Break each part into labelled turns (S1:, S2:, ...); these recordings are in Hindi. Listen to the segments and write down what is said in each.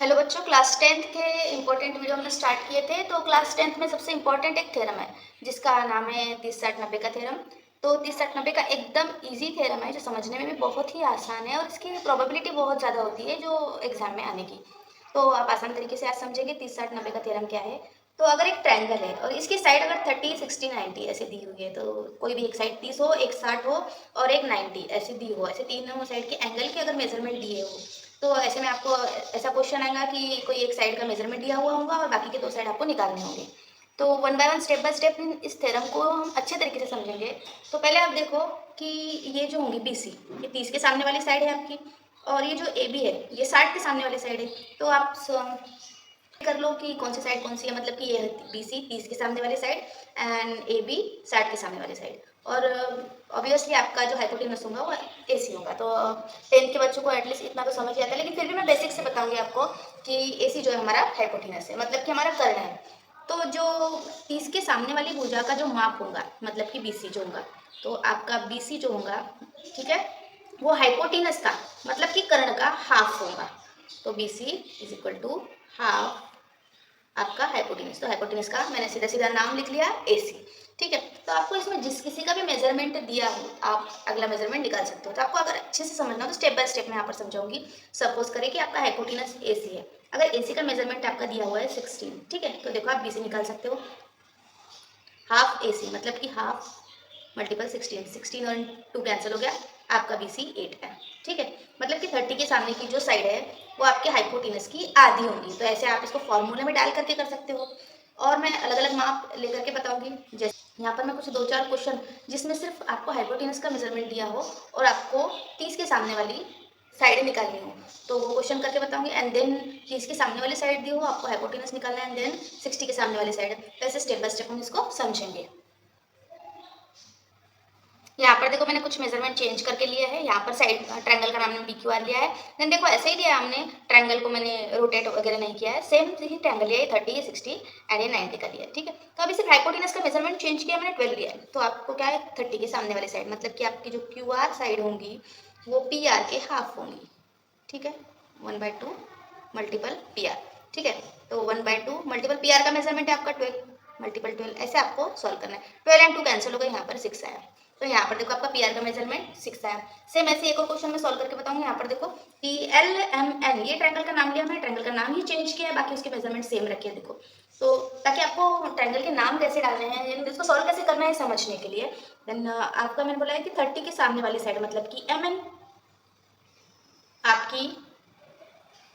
S1: हेलो बच्चों, क्लास 10th के इम्पोर्टेंट वीडियो हमने स्टार्ट किए थे। तो क्लास 10th में सबसे इम्पोर्टेंट एक थ्योरम है जिसका नाम है 30-60-90 का थ्योरम। तो 30-60-90 का एकदम इजी थ्योरम है जो समझने में भी बहुत ही आसान है और इसकी प्रोबेबिलिटी बहुत ज़्यादा होती है जो एग्जाम में आने की। तो आप आसान तरीके से आज समझेंगे 30-60-90 का थ्योरम क्या है। तो अगर एक ट्रायंगल है और इसकी साइड अगर 30, 60, 90 ऐसे दी हुई है, तो कोई भी एक साइड 30 हो, एक 60 हो और एक 90 ऐसे दी हो, ऐसे तीनों साइड के एंगल के अगर मेजरमेंट दिए हो, तो ऐसे में आपको ऐसा क्वेश्चन आएगा कि कोई एक साइड का मेजरमेंट दिया हुआ होगा और बाकी के दो साइड आपको निकालने होंगे। तो one by one, step by step इस थ्योरम को हम अच्छे तरीके से समझेंगे। तो पहले आप देखो कि ये जो होंगी BC, ये 30 के सामने वाली साइड है आपकी, और ये जो AB है ये 60 के सामने वाली साइड है। तो आप कर लो कि कौन सी साइड कौन सी है, मतलब कि ये है BC 30 के सामने वाली साइड एंड AB 60 के सामने वाली साइड। और ऑब्वियसली आपका जो हाइपोटेनस होगा वो AC होगा। तो 10th के बच्चों को एटलीस्ट इतना तो समझ ही आता है, लेकिन फिर भी मैं बेसिक से बताऊंगी आपको कि AC जो है हमारा हाइपोटेनस है, मतलब कि हमारा कर्ण है। तो जो 30 के सामने वाली भुजा का जो माप होगा, मतलब कि BC जो होगा, तो आपका BC जो होगा, ठीक है, वो हाइपोटेनस का मतलब कि कर्ण का हाफ होगा। तो BC is equal to half आपका हाइपोटेनस। तो हाइपोटेनस का मैंने सीधा सीधा नाम लिख लिया AC। ठीक है, तो आपको इसमें जिस किसी का भी मेजरमेंट दिया हो आप अगला मेजरमेंट निकाल सकते हो। तो आपको अगर अच्छे से समझना हो तो स्टेप बाय स्टेप मैं यहाँ पर समझाऊंगी। सपोज करें कि आपका हाइपोटेनस AC है, अगर AC का मेजरमेंट आपका दिया हुआ है 16, ठीक है, तो देखो आप BC निकाल सकते हो। हाफ AC मतलब कि हाफ मल्टीपल 16, 16 और 2 कैंसिल हो गया, आपका BC 8 है। ठीक है, मतलब कि 30 के सामने की जो साइड है वो आपके हाइपोटेनस की आधी होगी। तो ऐसे आप इसको फॉर्मूले में डाल करके कर सकते हो, और मैं अलग अलग माप लेकर के बताऊंगी। जैसे यहाँ पर मैं कुछ 2-4 क्वेश्चन जिसमें सिर्फ आपको हाइपोटेनस का मेजरमेंट दिया हो और आपको 30 के सामने वाली साइड निकालनी हो, तो वो क्वेश्चन करके बताऊंगी। एंड देन 30 के सामने वाली साइड दी हो, आपको हाइपोटेनस निकालना है, एंड देन 60 के सामने वाली साइड। तो ऐसे स्टेप बाय स्टेप हम इसको समझेंगे। यहाँ पर देखो मैंने कुछ मेजरमेंट चेंज करके लिया है। यहाँ पर साइड ट्रायंगल का नाम मैंने PQR लिया है। देन देखो ऐसे ही दिया है हमने, ट्रायंगल को मैंने रोटेट वगैरह नहीं किया है, सेम ही ट्रायंगल लिया है, 30, 60 एंड ये 90 का लिया है। ठीक है, तो अभी सिर्फ हाइपोटेनस का मेजरमेंट चेंज किया मैंने, 12 लिया है। तो आपको क्या है, 30 के सामने वाली साइड मतलब कि आपकी जो QR साइड होंगी वो PR के हाफ होंगी। ठीक है, 1/2 मल्टीपल PR। ठीक है, तो 1/2 मल्टीपल PR का मेजरमेंट है आपका 12 मल्टीपल 12। ऐसे आपको सॉल्व करना है। 12 एंड 2 कैंसिल हो गए, यहाँ पर 6 आया। तो यहाँ पर देखो आपका PR का मेजरमेंट 6 आया। सेम ऐसे एक और क्वेश्चन में सॉल्व करके बताऊंगी। यहाँ पर देखो कि LMN, ये ट्रायंगल का नाम लिया मैंने, ट्रायंगल का नाम ही चेंज किया है, बाकी उसके मेजरमेंट सेम रखे हैं। देखो तो ताकि आपको ट्रायंगल के नाम कैसे डालने हैं, इसको सॉल्व कैसे करना है समझने के लिए। देन आपका मैंने बोला है कि 30 के सामने वाली साइड मतलब कि MN आपकी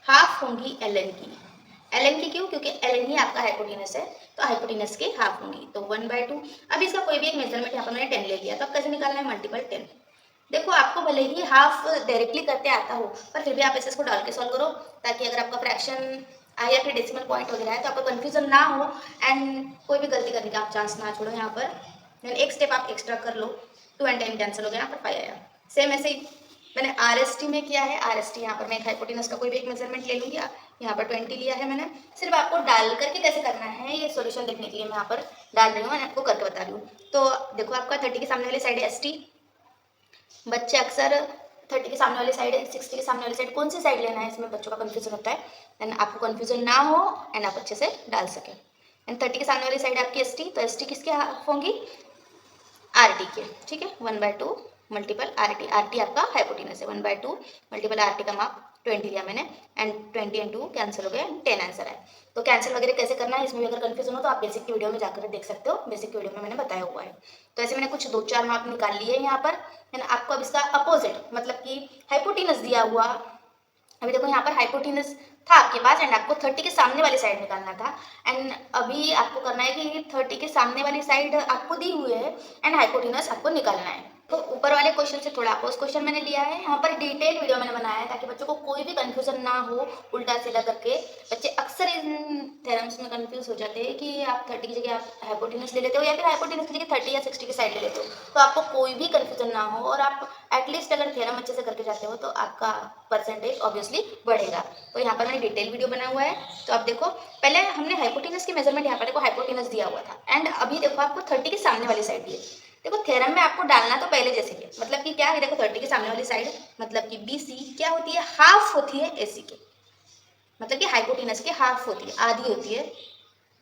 S1: हाफ होंगी LN की। LN की क्यों, क्योंकि LN ही आपका हाइपोटेनस है, तो हाइपोटेनस के हाफ होंगी। तो 1/2। अब इसका कोई भी एक मेजरमेंट यहाँ पर मैंने 10 ले लिया, तो अब कैसे निकालना है, मल्टीपल 10। देखो आपको भले ही हाफ डायरेक्टली करते आता हो, पर फिर भी आप इसको डाल के सॉल्व करो, ताकि अगर आपका फ्रैक्शन आए या फिर डेसिमल पॉइंट वगैरह है तो आपको कंफ्यूजन ना हो एंड कोई भी गलती करने का आप चांस ना छोड़ो यहाँ पर। देन एक स्टेप आप एक्स्ट्रा कर लो, 2 एंड 10 कैंसिल हो गया, यहाँ पर 5 आया। सेम ऐसे ही मैंने RST में किया है। RST यहाँ पर मैं एक हाइपोटेनस का कोई भी एक मेजरमेंट ले लूँगी, यहाँ पर 20 लिया है मैंने। सिर्फ आपको डाल करके कैसे करना है ये सॉल्यूशन देखने के लिए मैं यहाँ पर डाल रही हूँ, मैंने आपको करके बता रही हूँ। तो देखो आपका 30 के सामने वाली साइड है ST। बच्चे अक्सर 30 के सामने वाली साइड है, 60 के सामने वाली साइड, कौन सी साइड लेना है इसमें बच्चों का कन्फ्यूजन होता है। एंड आपको कन्फ्यूजन ना हो एंड आप अच्छे से डाल सकें। एंड 30 के सामने वाली साइड आपकी ST, तो ST किसके हाफ होंगी, RT के। ठीक है, 1/2 मल्टीपल RT, RT आपका हाइपोटेनस है। 1/2 मल्टीपल RT का माप 20 लिया मैंने, एंड 20 एंड 2 कैंसिल हो गए, 10 आंसर है। तो कैंसिल वगैरह कैसे करना है इसमें भी अगर कंफ्यूजन हो तो आप बेसिक की वीडियो में जाकर देख सकते हो, बेसिक की वीडियो में मैंने बताया हुआ है। तो ऐसे मैंने कुछ 2-4 माप निकाल लिए यहाँ पर। एंड आपको अब इसका अपोजिट मतलब कि हाइपोटेनस दिया हुआ, अभी देखो यहाँ पर हाइपोटेनस था आपके पास एंड आपको 30 के सामने वाली साइड निकालना था। एंड अभी आपको करना है कि 30 के सामने वाली साइड आपको दी हुई है एंड हाइपोटेनस आपको निकालना है। तो ऊपर वाले क्वेश्चन से थोड़ा अपोज क्वेश्चन मैंने लिया है, यहाँ पर डिटेल वीडियो मैंने बनाया है ताकि बच्चों को कोई भी कंफ्यूजन ना हो उल्टा सीधा करके। बच्चे अक्सर इन थेरम्स में कंफ्यूज हो जाते हैं कि आप 30 की जगह आप हाइपोटेनस ले लेते हो या फिर हाइपोटेनस की जगह 30 या 60 की साइड ले लेते हो। तो आपको कोई भी कंफ्यूजन ना हो और आप एटलीस्ट अगर थेरम अच्छे से करके जाते हो तो आपका परसेंटेज ऑब्वियसली बढ़ेगा। तो यहाँ पर मैंने डिटेल वीडियो बना हुआ है, तो आप देखो। पहले हमने हाइपोटेनस की मेजरमेंट, यहाँ पर देखो हाइपोटेनस दिया हुआ था एंड अभी देखो आपको 30 के सामने वाली साइड दी है। देखो थेरम में आपको डालना तो पहले जैसे कि मतलब कि क्या है, देखो 30 के सामने वाली साइड मतलब कि BC क्या होती है, हाफ होती है AC के। मतलब कि हाइपोटेनस के हाफ होती है, आधी होती है।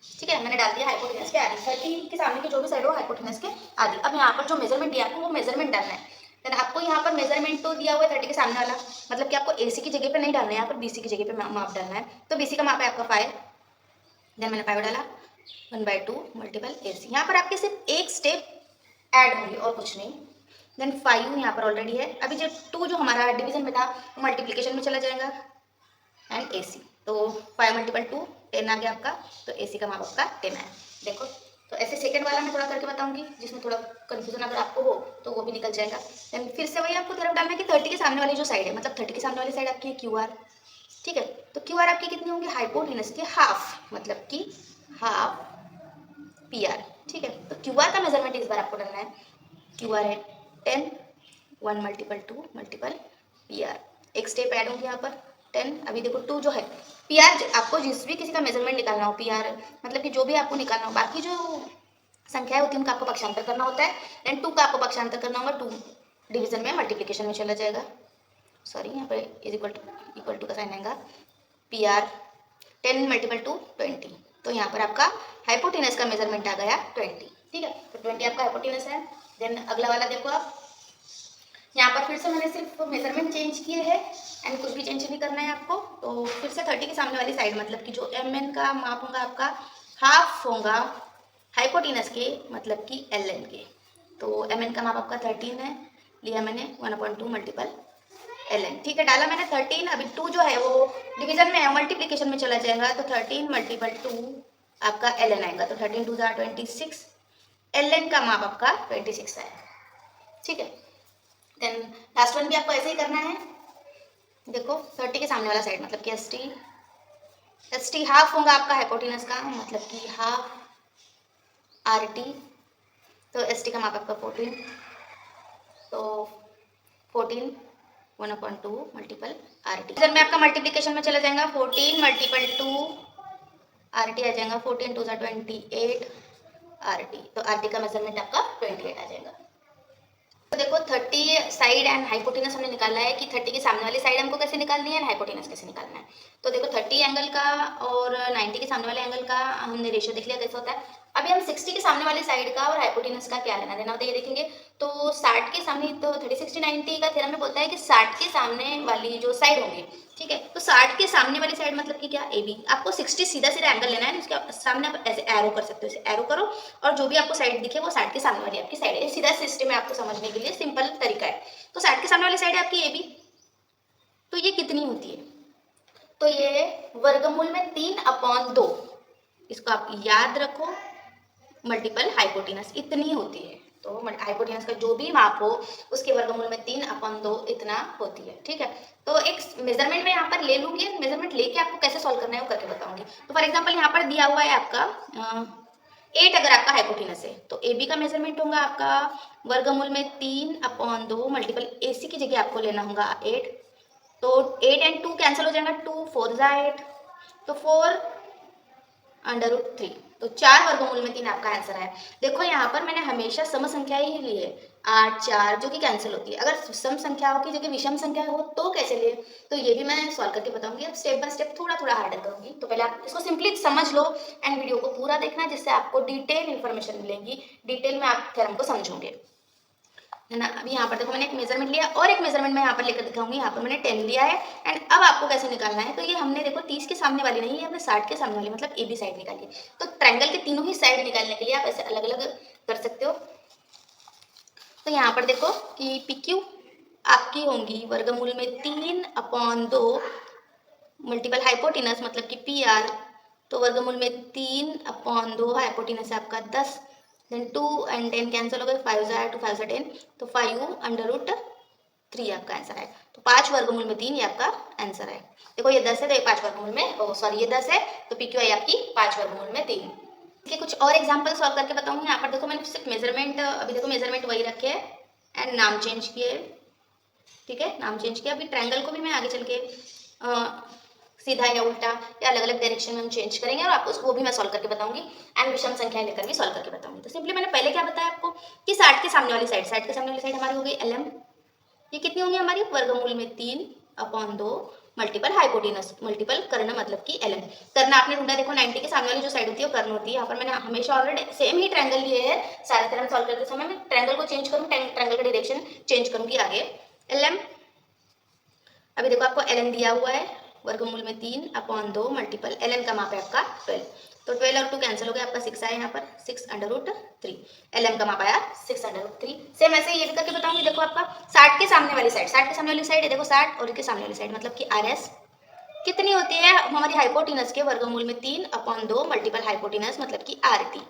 S1: ठीक है, मैंने डाल दिया हाइपोटेनस के आधी, 30 के सामने की जो भी साइड हो हाइपोटेनस के आधी। अब यहाँ पर जो मेजरमेंट दिया आपको वो मेजरमेंट डालना है। देन आपको यहाँ पर मेजरमेंट तो दिया हुआ है 30 के सामने वाला, मतलब कि आपको AC की जगह पे नहीं डालना है, यहाँ पर BC की जगह पे माप डालना है। तो BC का माप है आपका 5, देन मैंने 5 डाला 1/2 मल्टीपल AC। यहाँ पर आपके सिर्फ एक स्टेप ऐड होंगे और कुछ नहीं। देन 5 यहाँ पर ऑलरेडी है। अभी जो 2 जो हमारा डिवीजन में था वो मल्टीप्लीकेशन में चला जाएगा एंड AC। तो 5 × 2 10 आ गया आपका, तो AC का माप आपका 10 है। देखो, तो ऐसे सेकंड वाला मैं थोड़ा करके बताऊंगी जिसमें थोड़ा कंफ्यूजन अगर आपको हो तो वो भी निकल जाएगा। देन फिर से वही आपको थ्योरम डालना है कि 30 के सामने वाली जो साइड है, मतलब 30 के सामने वाली साइड आपकी है QR। ठीक है, तो QR आपकी कितनी होंगी, हाइपोटेनस के हाफ, मतलब कि हाफ PR। ठीक है, तो QR का मेजरमेंट इस बार आपको डालना है। QR है 10, 1 × 2 × PR। एक स्टेप ऐड होंगे यहाँ पर 10। अभी देखो 2 जो है PR, आपको जिस भी किसी का मेजरमेंट निकालना हो PR, मतलब कि जो भी आपको निकालना हो, बाकी जो संख्याएं होती है उनका आपको पक्षांतर करना होता है। एंड 2 का आपको पक्षांतर करना होगा, 2 डिवीजन में मल्टीप्लीकेशन में चला जाएगा। सॉरी, यहाँ पर इक्वल टू का साइन आएगा। PR 10 × 2 20। तो यहाँ पर आपका हाइपोटेनस का मेजरमेंट आ गया 20। ठीक है, तो 20 आपका हाइपोटेनस है। देन अगला वाला देखो आप, यहाँ पर फिर से मैंने सिर्फ मेजरमेंट चेंज किए हैं एंड कुछ भी चेंज नहीं करना है आपको। तो फिर से 30 के सामने वाली साइड, मतलब कि जो MN का माप होगा आपका हाफ होगा हाइपोटेनस के, मतलब कि LN के। तो MN का माप आपका 13 है, लिया मैंने 1/2 मल्टीपल LN। ठीक है, डाला मैंने 13। अभी 2 जो है वो डिवीजन में है, मल्टीप्लीकेशन में चला जाएगा, तो 13 × 2 आपका LN आएगा। तो 13 × 2 = 26, LN का माप आपका 26 है। ठीक है, देन लास्ट वन भी आपको ऐसे ही करना है। देखो 30 के सामने वाला साइड, मतलब कि ST हाफ होगा आपका हाइपोटेनस का, मतलब कि हाफ RT। तो ST का माप आपका 14, तो 14 1/2 मल्टीपल RT। इधर में आपका मल्टीप्लीकेशन में चला जाएगा, 14 × 2 RT आ जाएगा, 14 × 2 = 28 RT। तो RT का मेजरमेंट आपका 28 आ जाएगा। तो देखो 30 साइड एंड हाइपोटेनस हमने निकाला है कि 30 की सामने वाली साइड हमको कैसे निकालनी है, हाइपोटेनस कैसे निकालना है। तो देखो 30 एंगल का और 90 के सामने वाले एंगल का हमने रेशियो देख लिया कैसे होता है। अभी हम 60 के सामने वाली साइड का और हाइपोटेनस का क्या लेना देना होता है ये देखेंगे। तो 60 के सामने, तो 30 60 90 का थ्योरम में बोलता है कि 60 के सामने वाली जो साइड होंगी, ठीक है, तो 60 के सामने वाली साइड मतलब कि क्या, AB। आपको 60 सीधा सीधा एंगल लेना है, उसके सामने आप ऐसे एरो कर सकते हो, ऐसे एरो करो और जो भी आपको साइड दिखे वो 60 के सामने वाली आपकी साइड है। सीधा सिस्टम है, आपको समझने के लिए सिंपल तरीका है। तो 60 के सामने वाली साइड है आपकी AB। तो ये कितनी होती है, तो ये वर्गमूल में 3/2, इसको आप याद रखो, मल्टीपल हाइपोटेनस इतनी होती है। तो हाइपोटेनस का जो भी माप हो उसके वर्गमूल में 3/2 इतना होती है। ठीक है, तो एक मेजरमेंट में यहाँ पर ले लूंगी, मेजरमेंट लेके आपको कैसे सॉल्व करना है वो करके बताऊंगी। तो फॉर एग्जांपल यहाँ पर दिया हुआ है आपका 8 अगर आपका हाइपोटेनस है, तो AB का मेजरमेंट होगा आपका वर्गमूल में 3/2 मल्टीपल AC की जगह आपको लेना होगा 8। तो 8 एंड 2 कैंसिल हो जाएगा, 2 4 8, तो 4√3। तो 4 वर्गमूल में 3 आपका आंसर है। देखो यहाँ पर मैंने हमेशा सम संख्या ही ली है, 8 4 जो कि कैंसिल होती है। अगर सम संख्याओं की जगह विषम संख्या हो तो कैसे ले, तो ये भी मैं सॉल्व करके बताऊंगी। अब स्टेप बाय स्टेप थोड़ा थोड़ा हार्डर करूंगी। तो पहले आप इसको सिंपली समझ लो एंड वीडियो को पूरा देखना, जिससे आपको डिटेल इन्फॉर्मेशन मिलेंगी, डिटेल में आप थ्योरम को समझोगे, है ना। अभी यहाँ पर देखो मैंने एक मेजरमेंट लिया और एक मेजरमेंट मैं यहाँ पर लेकर दिखाऊंगी। यहाँ पर मैंने 10 लिया है एंड अब आपको कैसे निकालना है, तो ये हमने देखो 30 के सामने वाली नहीं है, हमने 60 के सामने वाली मतलब AB साइड निकाली है। तो ट्रायंगल के तीनों ही साइड निकालने के लिए आप ऐसे अलग अलग कर सकते हो। तो यहाँ पर देखो कि PQ आपकी होंगी वर्गमूल में 3/2 मल्टीपल हाइपोटेनस मतलब कि PR। तो वर्गमूल में 3/2 हाइपोटेनस है आपका 10, देन 2 एंड 10 कैंसिल हो गए, 5 2 5 10, तो 5√3 आपका आंसर है। तो 5 वर्गमूल में 3 ये आपका आंसर है। देखो ये 10 है तो ये 5 वर्गमूल में, सॉरी ये 10 है तो PQ आई आपकी 5 वर्गमूल में 3। ठीक है, कुछ और एग्जाम्पल सॉल्व करके बताऊंगी। यहाँ पर देखो मैंने सिर्फ मेजरमेंट, अभी देखो मेजरमेंट वही रखे है एंड नाम चेंज किए। ठीक है, नाम चेंज किया। अभी ट्रायंगल को भी मैं आगे चल के सीधा या उल्टा या अलग अलग डायरेक्शन में हम चेंज करेंगे और आपको वो भी मैं सॉल्व करके बताऊंगी एंड विषम संख्याएं लेकर भी सॉल्व करके बताऊंगी। तो सिंपली मैंने पहले क्या बताया आपको कि 60 के सामने वाली साइड, 60 के सामने वाली साइड हमारी हो गई LM। ये कितनी होंगी हमारी वर्गमूल में 3/2 मल्टीपल हाइपोटेनस, मल्टीपल कर्ण मतलब कि ln। कर्ण आपने ढूंढा, देखो 90 के सामने वाली जो साइड होती है वो कर्ण होती है। यहाँ पर मैंने हमेशा ऑलरेडी सेम ही ट्रायंगल लिए है, सारे थ्योरम सॉल्व करते समय मैं ट्रायंगल को चेंज करूँ, ट्रायंगल का डायरेक्शन चेंज करूंगी आगे। ln, अभी देखो आपको ln दिया हुआ है, वर्गमूल में 3/2 मल्टीपल ln का माप है आपका 12, तो 12 और 2 कैंसिल हो गया, आपका 6 आया यहाँ पर, 6√3। ln का माप आया 6√3। सेम ऐसे ही ये भी करके बताऊंगी। देखो आपका 60 के सामने वाली साइड, 60 के सामने वाली साइड है, देखो 60 और इसके सामने वाली साइड मतलब कि RS कितनी होती है हमारी हाइपोटेनस के वर्गमूल में 3/2 मल्टीपल हाइपोटेनस मतलब कि RT।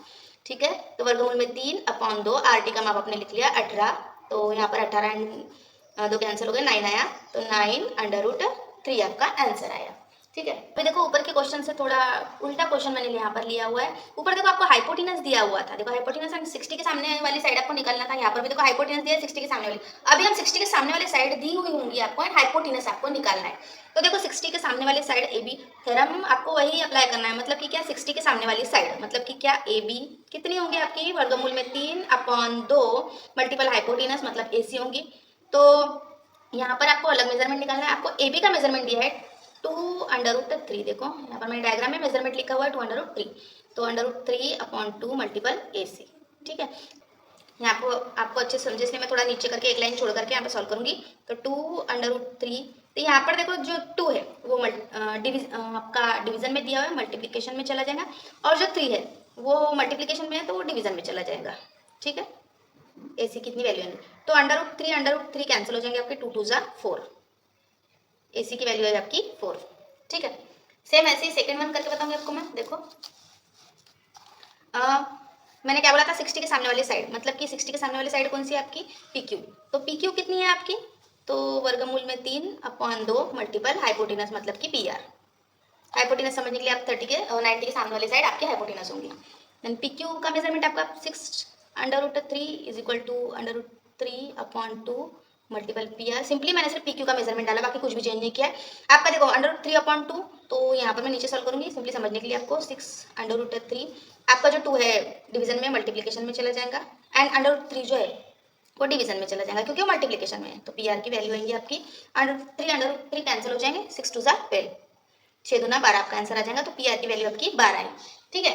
S1: ठीक है, तो वर्गमूल में 3/2, RT का माप आपने लिख लिया 18, तो यहाँ पर 18 एंड 2 कैंसिल हो गए, 9 आया, तो 9√3 आपका आंसर आया। ठीक है, अभी देखो ऊपर के क्वेश्चन से थोड़ा उल्टा क्वेश्चन मैंने यहाँ पर लिया हुआ है। ऊपर देखो आपको हाइपोटेनस दिया हुआ था, देखो हाइपोटेनस एंड 60 के सामने वाली साइड आपको निकालना था। यहाँ पर भी देखो हाइपोटेनस दिया है 60 के सामने वाली, अभी हम 60 के सामने वाली साइड दी हुई होंगी आपको एंड हाइपोटेनस आपको निकालना है। तो देखो 60 के सामने वाली साइड AB थ्योरम आपको वही अप्लाई करना है, मतलब कि क्या 60 के सामने वाली साइड मतलब कि क्या AB कितनी होंगी आपकी वर्गमूल में 3/2 मल्टीपल हाइपोटेनस मतलब AC होंगी। तो यहाँ पर आपको अलग मेजरमेंट निकालना है, आपको AB का मेजरमेंट दिया है 2√3। देखो यहाँ पर मैंने डायग्राम में मेजरमेंट लिखा हुआ है 2√3, तो √3/2 मल्टीपल AC। ठीक है, यहाँ आपको अच्छे समझे इसलिए मैं थोड़ा नीचे करके एक लाइन छोड़ करके यहाँ पे सॉल्व करूंगी। तो 2√3, तो यहाँ पर देखो जो 2 है वो आपका डिवीजन में दिया हुआ है, मल्टीप्लिकेशन में चला जाएगा, और जो 3 है वो मल्टीप्लिकेशन में है तो वो डिवीजन में चला जाएगा। ठीक है, AC कितनी वैल्यू है, तो √3 कैंसिल हो जाएंगे आपके, 2 2 जा 4, AC की वैल्यू है आपकी 4। ठीक है, सेम ऐसे ही सेकेंड वन करके बताऊंगी आपको मैं। देखो मैंने क्या बोला था, 60 के सामने वाली साइड मतलब कि 60 के सामने वाली साइड कौन सी है आपकी, PQ। तो PQ कितनी है आपकी, तो वर्गमूल में 3/2 मल्टीपल हाइपोटेनस मतलब कि PR। हाइपोटेनस समझने के लिए आप 90 के सामने वाली साइड आपकी हाइपोटेनस होंगी। देन PQ का मेजरमेंट आपका 6√3 is equal to √3/2 multiple PR। Simply मैंने सिर्फ PQ का मेजरमेंट डाला, बाकी कुछ भी चेंज नहीं किया है। आपका देखो √3/2, तो यहाँ पर मैं नीचे सॉल्व करूंगी सिंपली समझने के लिए आपको। 6√3 आपका जो 2 है डिवीजन में मल्टीप्लिकेशन में चला जाएगा, एंड √3 जो है वो डिवीजन में चला जाएगा क्योंकि वो मल्टीप्लिकेशन में है। तो PR की वैल्यू आएंगी आपकी √3 कैंसिल हो जाएंगे, 6 2 जा 12, 6 दूना 12 आपका आंसर आ जाएगा। तो PR की वैल्यू आपकी 12 आई। ठीक है,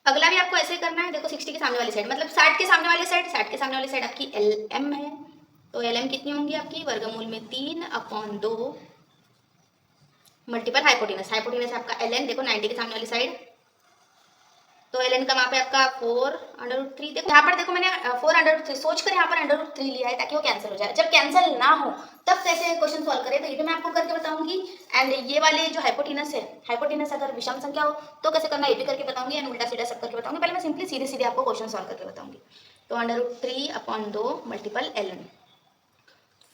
S1: अगला भी आपको ऐसे ही करना है। देखो 60 के सामने वाली साइड मतलब 60 के सामने वाली साइड, 60 के सामने वाली साइड आपकी LM है, तो LM कितनी होंगी आपकी वर्गमूल में 3/2 मल्टीपल हाइपोटेनस। हाइपोटेनस आपका LN, देखो 90 के सामने वाली साइड, तो LN का माप है आपका 4√3। देखो यहाँ पर देखो मैंने 4√3 सोचकर यहाँ पर √3 लिया है ताकि वो कैंसिल हो जाए। जब कैंसिल ना हो तब कैसे क्वेश्चन सॉल्व करें, तो ये भी मैं आपको करके बताऊंगी। एंड ये वाले जो हाइपोटेनस है, हाइपोटेनस अगर विषम संख्या हो तो कैसे करना ये भी करके बताऊंगी, एंड उल्टा सीधा सब करके बताऊंगी। पहले मैं सिंपली सीधे सीधे आपको क्वेश्चन सॉल्व करके बताऊंगी। तो √3/2 मल्टीपल LN,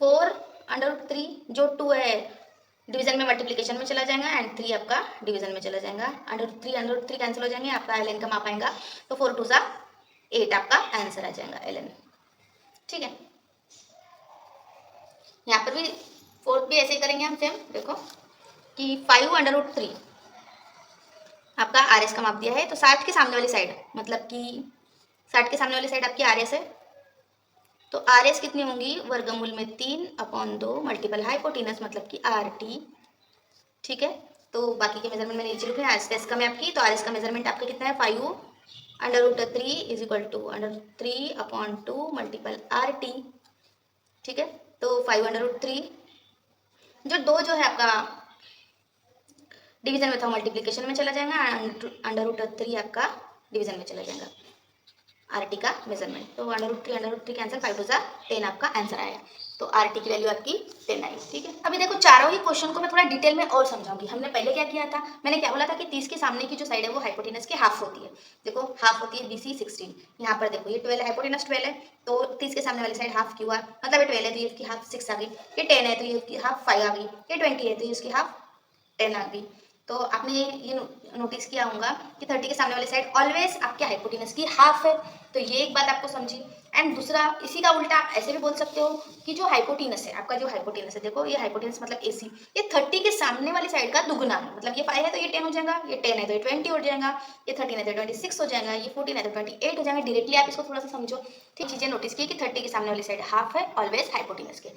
S1: 4√3 जो 2 है डिवीजन में मल्टीप्लिकेशन में चला जाएगा, एंड 3 आपका डिवीजन में चला जाएगा। √3 कैंसिल हो जाएंगे, आपका LN का माप आएगा, तो 4 2 जा 8 आपका आंसर आ जाएगा LN। ठीक है, यहाँ पर भी फोर्थ भी ऐसे ही करेंगे हम सेम। देखो कि 5√3 आपका RS का माप दिया है, तो 60 के सामने वाली साइड मतलब कि 60 के सामने वाली साइड आपकी RS है, तो RS कितनी होंगी वर्गमूल में 3/2 मल्टीपल हाइपोटेनस मतलब कि RT। ठीक है, तो बाकी के मेजरमेंट मैंने नीचे लिखे हैं। RS का में आपकी, तो RS का मेजरमेंट आपका कितना है 5√3 is equal to √3/2 multiple RT। ठीक है, तो 5√3 जो 2 जो है आपका डिवीजन में था मल्टीप्लिकेशन में चला जाएगा, √3 आपका डिवीजन में चला जाएगा RT का मेजरमेंट। तो √3 कैंसिल, 5 2 जा 10 आपका आंसर आया। तो RT की वैल्यू आपकी 10 आई। ठीक है, अभी देखो चारों ही क्वेश्चन को मैं थोड़ा डिटेल में और समझाऊंगी। हमने पहले क्या किया था, मैंने क्या बोला था कि 30 के सामने की जो साइड है वो हाइपोटेनस की हाफ होती है। देखो हाफ होती है BC 16, यहाँ पर देखो ये 12 है, हाइपोटेनस 12 है, तो 30 के सामने वाली साइड हाफ QR मतलब ये 12 है तो ये इसकी हाफ 6 आ गई, ये 10 है तो ये इसकी हाफ 5 आ गई, ये 20 है तो ये इसकी हाफ 10 आ गई। तो आपने ये नोटिस किया होगा कि 30 के सामने वाली साइड ऑलवेज आपके हाइपोटेनस की हाफ है, तो ये एक बात आपको समझी। एंड दूसरा इसी का उल्टा आप ऐसे भी बोल सकते हो कि जो हाइपोटेनस है आपका, जो हाइपोटेनस है देखो ये हाइपोटेनस मतलब AC, ये 30 के सामने वाली साइड का दुगुना है। मतलब ये 5 है तो ये 10 हो जाएगा, ये 10 है तो ये 20 हो जाएगा, ये 13 है तो 26 हो जाएगा, ये 14 है तो 28 हो जाएगा। डायरेक्टली आप इसको थोड़ा सा समझो। ठीक चीजें नोटिस की कि 30 के सामने वाली साइड हाफ है ऑलवेज हाइपोटेनस के।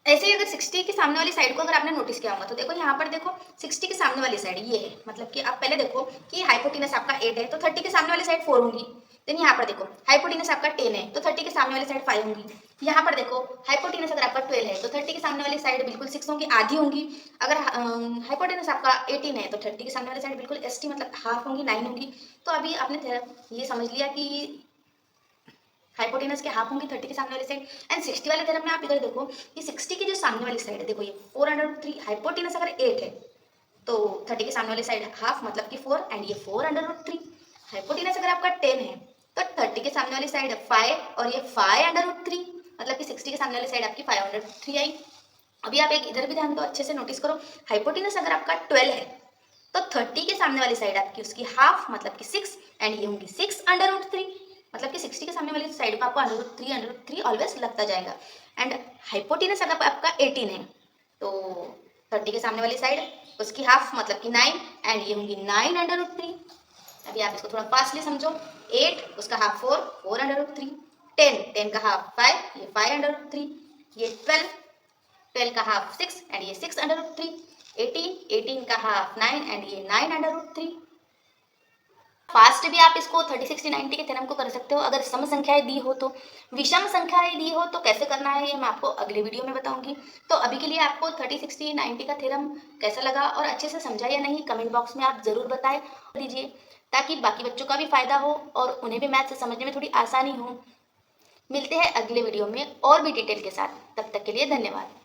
S1: ऐसे ही अगर 60 के सामने वाली साइड को अगर आपने नोटिस किया होगा तो देखो यहाँ पर देखो 60 के सामने वाली साइड ये है, मतलब कि आप पहले देखो कि हाइपोटेनस आपका 8 है तो 30 के सामने वाली साइड 4 होंगी। देन यहाँ पर देखो हाइपोटेनस आपका 10 है तो 30 के सामने वाली साइड 5 होंगी। यहाँ पर देखो हाइपोटेनस अगर आपका 12 है तो 30 के सामने वाली साइड बिल्कुल 6 होंगी, आधी होंगी। अगर हाइपोटेनस आपका 18 है तो 30 के सामने वाली साइड बिल्कुल एसटी मतलब हाफ होंगी, 9 होंगी। तो अभी आपने ये समझ लिया कि हाइपोटेनस के हाफ होंगी 30 के सामने वाली साइड। एंड 60 वाले थ्योरम में आप इधर देखो कि 60 की जो सामने वाली साइड है देखो ये 4√3, हाइपोटेनस अगर 8 है तो 30 के सामने वाली साइड हाफ मतलब कि 4 एंड ये 4√3। हाइपोटेनस अगर आपका 10 है तो 30 के सामने वाली साइड 5 और ये 5√3 मतलब कि 60 के सामने वाली साइड आपकी 5√3 आई। अभी आप एक इधर भी ध्यान दो, अच्छे से नोटिस करो। हाइपोटेनस अगर आपका 12 है तो 30 के सामने वाली साइड आपकी उसकी हाफ मतलब कि 6 एंड ये होंगी 6√3 मतलब कि 60 के सामने वाली साइड को आपको √3 ऑलवेज लगता जाएगा। एंड हाइपोटेनस अगर आपका 18 है तो 30 के सामने वाली साइड उसकी हाफ मतलब कि 9 एंड ये होंगी 9√3। अभी आप इसको थोड़ा फास्टली समझो। 8 उसका हाफ 4 4√3, 10 का हाफ 5 ये 5√3, ये 12 का हाफ 6 एंड ये 6√3, 18 का हाफ 9 एंड ये 9√3। फास्ट भी आप इसको 30 60 90 के थ्योरम को कर सकते हो अगर सम संख्याएं दी हो तो। विषम संख्याएं दी हो तो कैसे करना है ये मैं आपको अगले वीडियो में बताऊंगी। तो अभी के लिए आपको 30 60 90 का थ्योरम कैसा लगा और अच्छे से समझा या नहीं कमेंट बॉक्स में आप ज़रूर बताएं दीजिए, ताकि बाकी बच्चों का भी फायदा हो और उन्हें भी मैथ से समझने में थोड़ी आसानी हो। मिलते हैं अगले वीडियो में और भी डिटेल के साथ, तब तक के लिए धन्यवाद।